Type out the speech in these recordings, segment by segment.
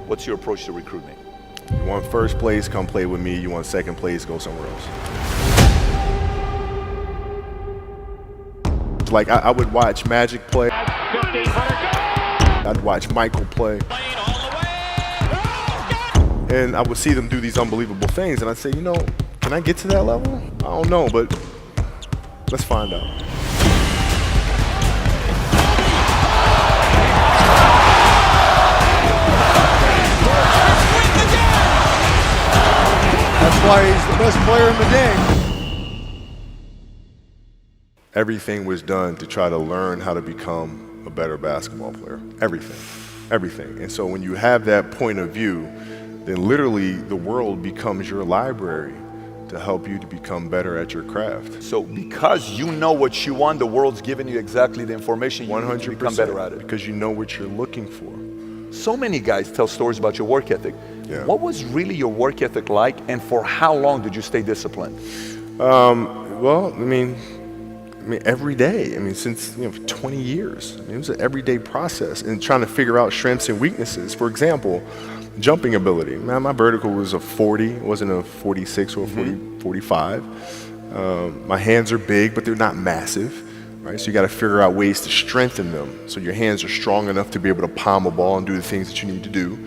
What's your approach to recruiting? You want first place, come play with me. You want second place, go somewhere else. Like I would watch Magic play. I'd watch Michael play. And I would see them do these unbelievable things, and I'd say, you know, can I get to that level? I don't know, but let's find out. That's why he's the best player in the game. Everything was done to try to learn how to become a better basketball player. Everything. And so when you have that point of view, then literally the world becomes your library to help you to become better at your craft. So because you know what you want, the world's giving you exactly the information you need to become better at it. Because you know what you're looking for. So many guys tell stories about your work ethic. Yeah. What was really your work ethic like, and for how long did you stay disciplined? Well, I mean, every day. I mean, since 20 years. I mean, it was an everyday process and trying to figure out strengths and weaknesses. For example, jumping ability. Man, my vertical was a 40, it wasn't a 46 or a 45. My hands are big, but they're not massive. Right? So you got to figure out ways to strengthen them so your hands are strong enough to be able to palm a ball and do the things that you need to do.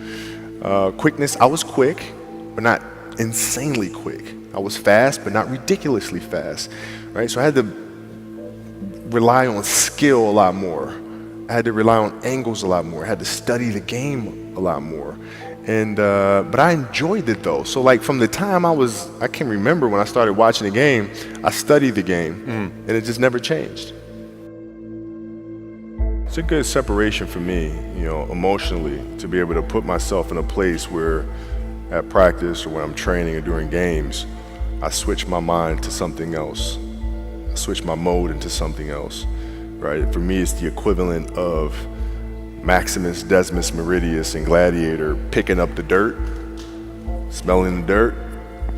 Quickness, I was quick, but not insanely quick. I was fast, but not ridiculously fast. Right? So I had to rely on skill a lot more. I had to rely on angles a lot more. I had to study the game a lot more. And but I enjoyed it though. So like from the time I can remember when I started watching the game, I studied the game and it just never changed. It's a good separation for me, emotionally, to be able to put myself in a place where at practice or when I'm training or during games, I switch my mind to something else. I switch my mode into something else, right? For me, it's the equivalent of Maximus, Decimus, Meridius, and Gladiator picking up the dirt, smelling the dirt.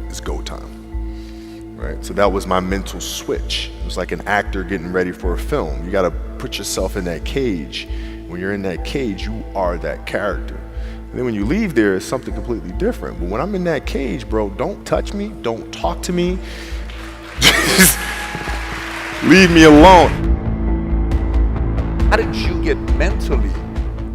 It's go time, right? So that was my mental switch. It was like an actor getting ready for a film. You got to put yourself in that cage. When you're in that cage, you are that character. And then when you leave there, it's something completely different. But when I'm in that cage, bro, don't touch me, don't talk to me. Just leave me alone. How did you get mentally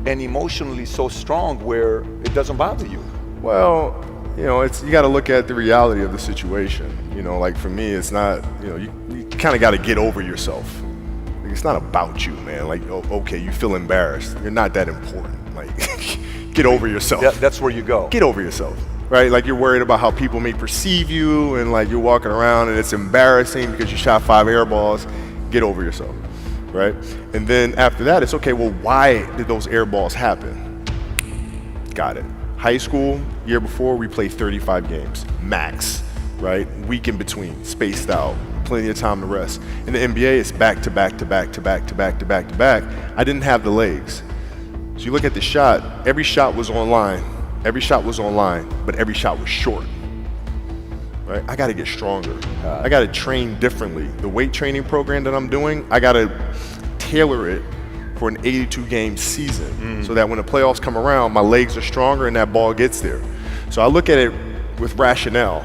and emotionally so strong where it doesn't bother you? Well, you got to look at the reality of the situation. Like for me, it's not, you kind of got to get over yourself. It's not about you, man. Like, okay, you feel embarrassed. You're not that important. Like, get over yourself. That's where you go. Get over yourself, right? Like you're worried about how people may perceive you and like you're walking around and it's embarrassing because you shot 5 air balls. Get over yourself, right? And then after that, it's okay, well, why did those air balls happen? Got it. High school, year before, we played 35 games, max, right? Week in between, spaced out. Plenty of time to rest. In the NBA, it's back to back to back to back to back to back to back. I didn't have the legs. So you look at the shot, every shot was online. Every shot was online, but every shot was short. Right? I gotta get stronger. I gotta train differently. The weight training program that I'm doing, I gotta tailor it for an 82 game season so that when the playoffs come around, my legs are stronger and that ball gets there. So I look at it with rationale.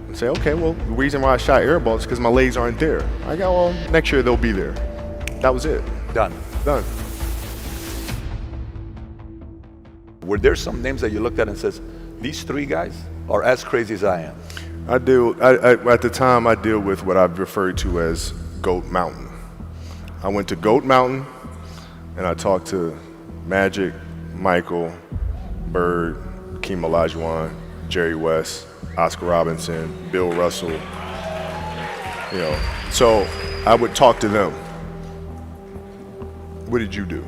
And say, okay, well, the reason why I shot air balls is because my legs aren't there. I go, well, next year they'll be there. That was it. Done. Were there some names that you looked at and says, these 3 guys are as crazy as I am? At the time, I deal with what I've referred to as Goat Mountain. I went to Goat Mountain and I talked to Magic, Michael, Bird, Hakeem Olajuwon, Jerry West, Oscar Robinson, Bill Russell, So I would talk to them. What did you do?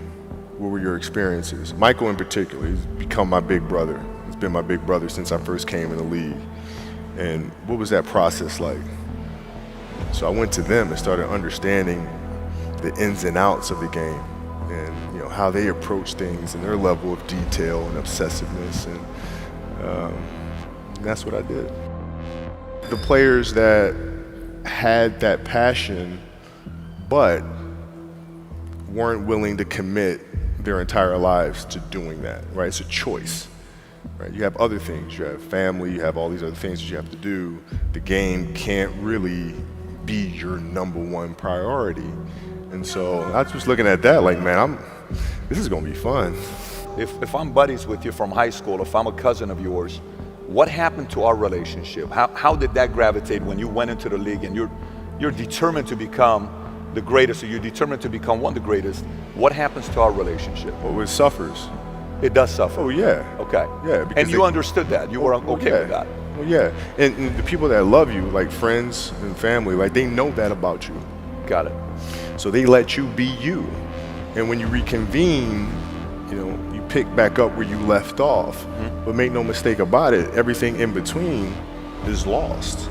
What were your experiences? Michael in particular, he's become my big brother. He's been my big brother since I first came in the league. And what was that process like? So I went to them and started understanding the ins and outs of the game and how they approach things and their level of detail and obsessiveness. And that's what I did. The players that had that passion but weren't willing to commit their entire lives to doing that, right? It's a choice. right? You have other things. You have family. You have all these other things that you have to do. The game can't really be your number one priority. And so I was looking at that like, man, this is gonna be fun. If I'm buddies with you from high school, if I'm a cousin of yours, what happened to our relationship? How did that gravitate when you went into the league and you're determined to become the greatest, or you're determined to become one of the greatest? What happens to our relationship? Well, it suffers. It does suffer. Oh yeah. Okay. Yeah. And you understood that. You were okay yeah. with that. Well, yeah. And the people that love you, like friends and family, like they know that about you. Got it. So they let you be you. And when you reconvene, you pick back up where you left off. Mm-hmm. But make no mistake about it, everything in between is lost,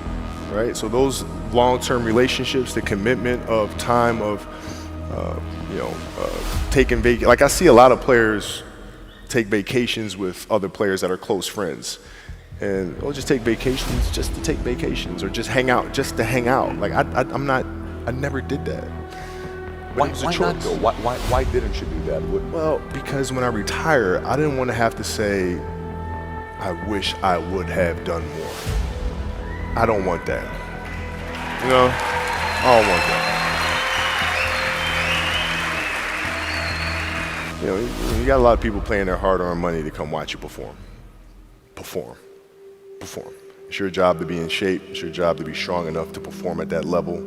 right? So those long-term relationships, the commitment of time of, taking vacation. Like I see a lot of players take vacations with other players that are close friends. And they'll just take vacations just to take vacations, or just hang out just to hang out. Like I never did that. But it was a Why not choice. though? Why didn't you do that? Well, because when I retire, I didn't want to have to say, I wish I would have done more. I don't want that. I don't want that. You got a lot of people paying their hard-earned money to come watch you perform. Perform. It's your job to be in shape. It's your job to be strong enough to perform at that level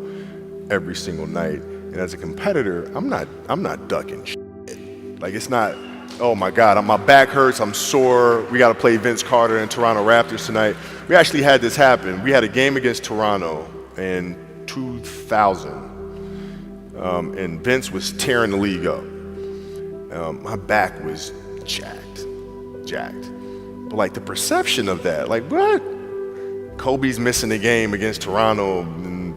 every single night. And as a competitor, I'm not ducking shit. Like it's not, oh my God, my back hurts, I'm sore. We got to play Vince Carter and Toronto Raptors tonight. We actually had this happen. We had a game against Toronto in 2000, and Vince was tearing the league up. My back was jacked. But like the perception of that, like what? Kobe's missing the game against Toronto and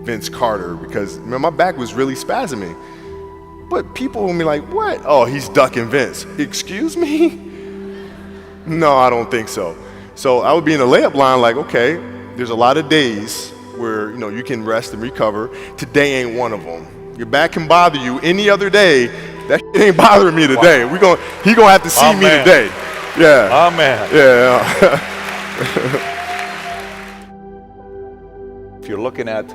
Vince Carter because my back was really spasming. But people will be like, what? Oh, he's ducking Vince. Excuse me? No, I don't think so. So I would be in the layup line like, okay, there's a lot of days where you can rest and recover. Today ain't one of them. Your back can bother you any other day. That shit ain't bothering me today. Wow. He gonna have to see me today. Yeah. Oh man. Yeah. If you're looking at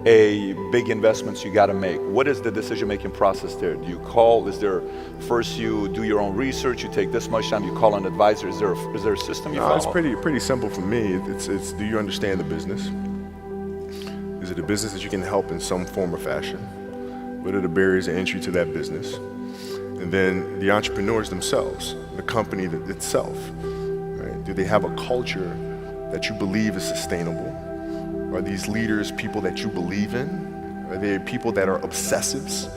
a big investments you got to make, what is the decision-making process there? Do you call? Is there first you do your own research? You take this much time. You call an advisor. Is there a system you follow? It's pretty simple for me. It's do you understand the business? Is it a business that you can help in some form or fashion? What are the barriers of entry to that business? And then the entrepreneurs themselves, the company itself, right? Do they have a culture that you believe is sustainable? Are these leaders people that you believe in? Are they people that are obsessives?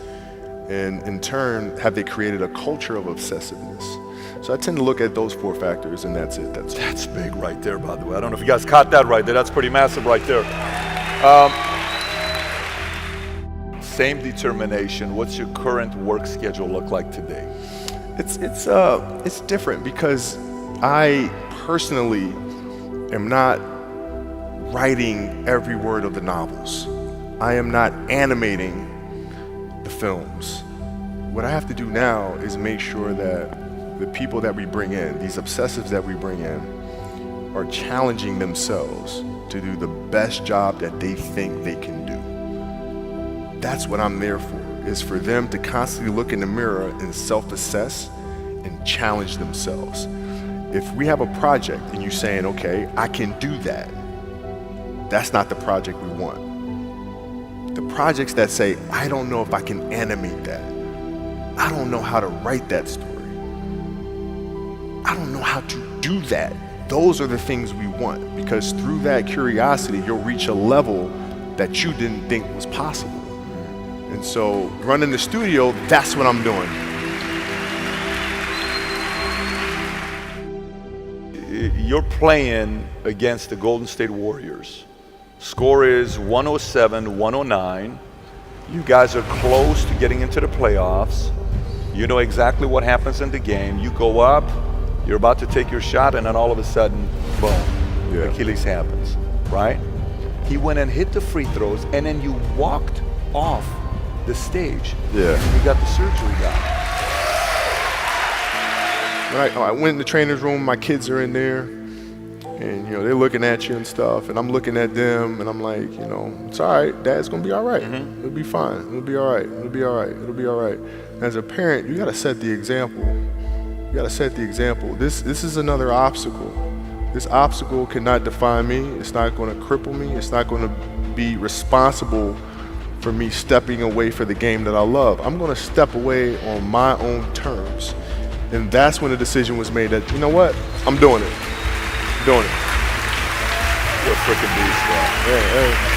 And in turn, have they created a culture of obsessiveness? So I tend to look at those 4 factors, and that's it. That's big right there, by the way. I don't know if you guys caught that right there. That's pretty massive right there. Same determination. What's your current work schedule look like today? It's different because I personally am not writing every word of the novels. I am not animating the films. What I have to do now is make sure that the people that we bring in, these obsessives that we bring in, are challenging themselves to do the best job that they think they can do. That's what I'm there for, is for them to constantly look in the mirror and self-assess and challenge themselves. If we have a project and you're saying, okay, I can do that, that's not the project we want. The projects that say, I don't know if I can animate that. I don't know how to write that story. I don't know how to do that. Those are the things we want, because through that curiosity, you'll reach a level that you didn't think was possible. And so running the studio, that's what I'm doing. You're playing against the Golden State Warriors. Score is 107-109. You guys are close to getting into the playoffs. You know exactly what happens in the game. You go up, you're about to take your shot, and then all of a sudden, boom, Achilles happens, right? He went and hit the free throws, and then you walked off the stage. Yeah. And you got the surgery done. I went in the trainer's room, my kids are in there, and they're looking at you and stuff, and I'm looking at them, and I'm like, it's all right, Dad's gonna be all right. It'll be fine. It'll be all right. It'll be all right. It'll be all right. As a parent, you gotta set the example. You gotta set the example. This is another obstacle. This obstacle cannot define me. It's not gonna cripple me. It's not gonna be responsible for me stepping away for the game that I love. I'm gonna step away on my own terms. And that's when the decision was made that, you know what, I'm doing it. I'm doing it. You're a freaking beast, bro. Yeah,